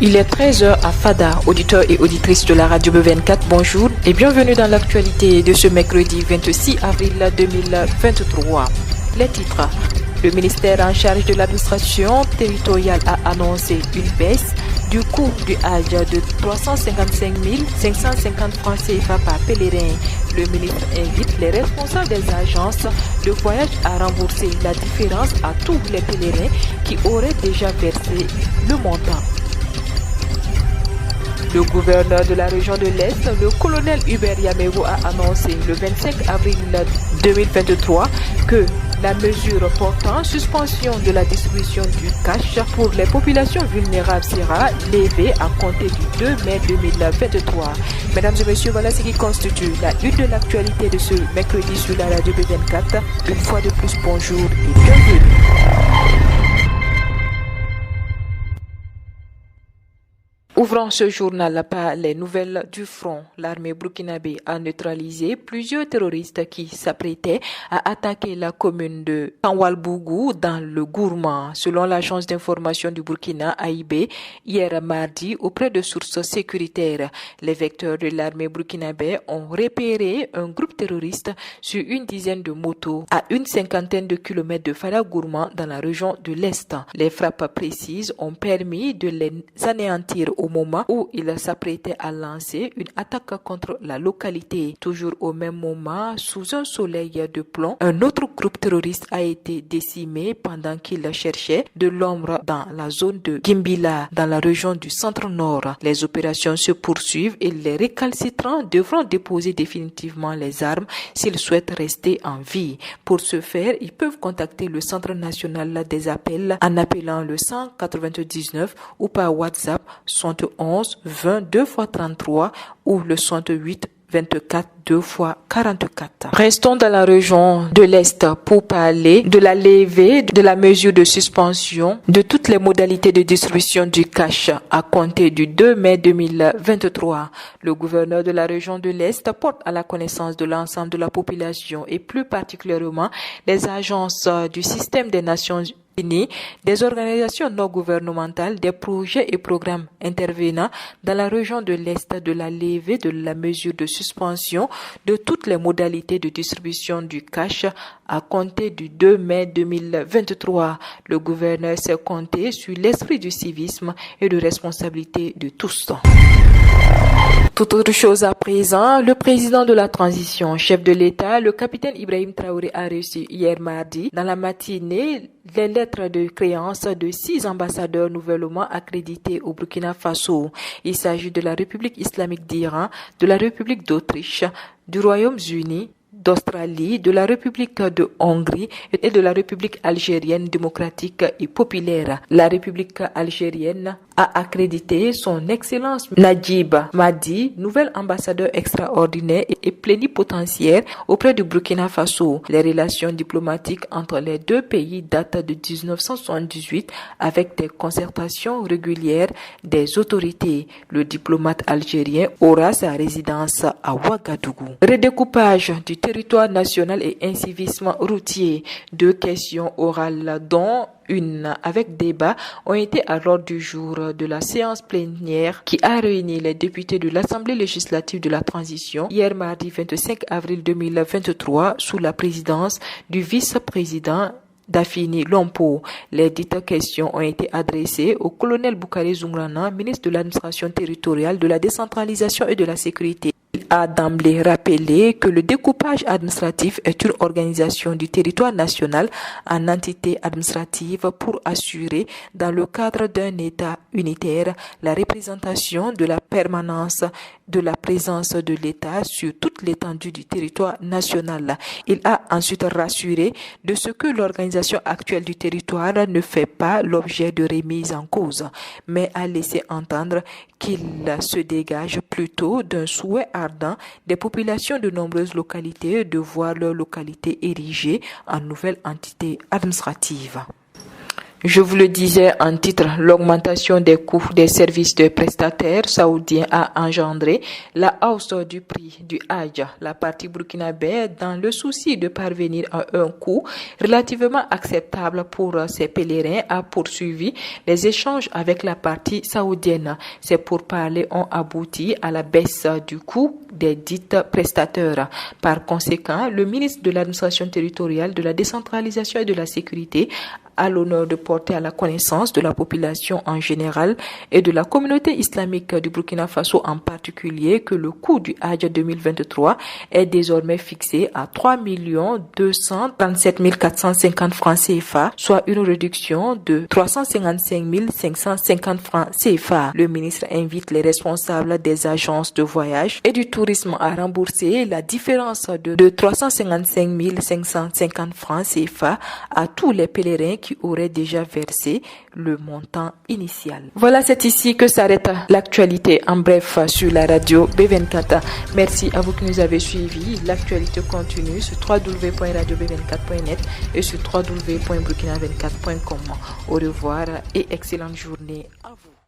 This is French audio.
Il est 13h à Fada, auditeurs et auditrices de la radio B24, bonjour et bienvenue dans l'actualité de ce mercredi 26 avril 2023. Les titres. Le ministère en charge de l'administration territoriale a annoncé une baisse du coût du Hajj de 355 550 francs CFA par pèlerin. Le ministre invite les responsables des agences de voyage à rembourser la différence à tous les pèlerins qui auraient déjà versé le montant. Le gouverneur de la région de l'Est, le colonel Hubert Yamego, a annoncé le 25 avril 2023 que la mesure portant suspension de la distribution du cash pour les populations vulnérables sera levée à compter du 2 mai 2023. Mesdames et messieurs, voilà ce qui constitue la une de l'actualité de ce mercredi sur la radio B24. Une fois de plus, bonjour et bienvenue. Ouvrant ce journal par les nouvelles du front, l'armée burkinabé a neutralisé plusieurs terroristes qui s'apprêtaient à attaquer la commune de Tanwalbougou dans le Gourmand, selon l'agence d'information du Burkina AIB, hier mardi auprès de sources sécuritaires. Les vecteurs de l'armée burkinabé ont repéré un groupe terroriste sur une dizaine de motos à une cinquantaine de kilomètres de Fada Gourmand dans la région de l'Est. Les frappes précises ont permis de les anéantir au moment où il s'apprêtait à lancer une attaque contre la localité. Toujours au même moment, sous un soleil de plomb, un autre groupe terroriste a été décimé pendant qu'il cherchait de l'ombre dans la zone de Gimbila, dans la région du centre-nord. Les opérations se poursuivent et les récalcitrants devront déposer définitivement les armes s'ils souhaitent rester en vie. Pour ce faire, ils peuvent contacter le Centre national des appels en appelant le 199 ou par WhatsApp 71 20 2 x 33 ou le 68 24 2 x 44. Restons dans la région de l'Est pour parler de la levée de la mesure de suspension de toutes les modalités de distribution du cash à compter du 2 mai 2023. Le gouverneur de la région de l'Est porte à la connaissance de l'ensemble de la population et plus particulièrement les agences du système des Nations Unies, des organisations non gouvernementales, des projets et programmes intervenant dans la région de l'Est de la levée de la mesure de suspension de toutes les modalités de distribution du cash à compter du 2 mai 2023. Le gouverneur s'est compté sur l'esprit du civisme et de responsabilité de tous. Toute autre chose à présent, le président de la transition, chef de l'État, le capitaine Ibrahim Traoré a reçu hier mardi, dans la matinée, les lettres de créance de 6 ambassadeurs nouvellement accrédités au Burkina Faso. Il s'agit de la République islamique d'Iran, de la République d'Autriche, du Royaume-Uni, d'Australie, de la République de Hongrie et de la République algérienne démocratique et populaire. La République algérienne a accrédité son Excellence Najib Mahdi, nouvel ambassadeur extraordinaire et plénipotentiaire auprès du Burkina Faso. Les relations diplomatiques entre les deux pays datent de 1978 avec des concertations régulières des autorités. Le diplomate algérien aura sa résidence à Ouagadougou. Redécoupage du territoire national et incivisme routier. 2 questions orales dont une avec débat ont été à l'ordre du jour de la séance plénière qui a réuni les députés de l'Assemblée législative de la transition hier mardi 25 avril 2023 sous la présidence du vice-président Dafini Lompo. Les dites questions ont été adressées au colonel Boukari Zoungrana, ministre de l'administration territoriale, de la décentralisation et de la sécurité. Il a d'emblée rappelé que le découpage administratif est une organisation du territoire national en entités administratives pour assurer, dans le cadre d'un État unitaire, la représentation de la permanence de la présence de l'État sur toute l'étendue du territoire national. Il a ensuite rassuré de ce que l'organisation actuelle du territoire ne fait pas l'objet de remise en cause, mais a laissé entendre qu'il se dégage plutôt d'un souhait ardent des populations de nombreuses localités de voir leur localité érigée en nouvelle entité administrative. Je vous le disais en titre, l'augmentation des coûts des services de prestataires saoudiens a engendré la hausse du prix du Hajj. La partie burkinabé, dans le souci de parvenir à un coût relativement acceptable pour ses pèlerins, a poursuivi les échanges avec la partie saoudienne. Ces pourparlers ont abouti à la baisse du coût des dites prestateurs. Par conséquent, le ministre de l'Administration territoriale, de la décentralisation et de la sécurité a l'honneur de porter à la connaissance de la population en général et de la communauté islamique du Burkina Faso en particulier que le coût du Hajj 2023 est désormais fixé à 3 237 450 francs CFA, soit une réduction de 355 550 francs CFA. Le ministre invite les responsables des agences de voyage et du tourisme à rembourser la différence de 355 550 francs CFA à tous les pèlerins qui auraient déjà versé le montant initial. Voilà, c'est ici que s'arrête l'actualité en bref sur la radio B24. Merci à vous qui nous avez suivis. L'actualité continue sur www.radiob24.net et sur www.burkina24.com. Au revoir et excellente journée à vous.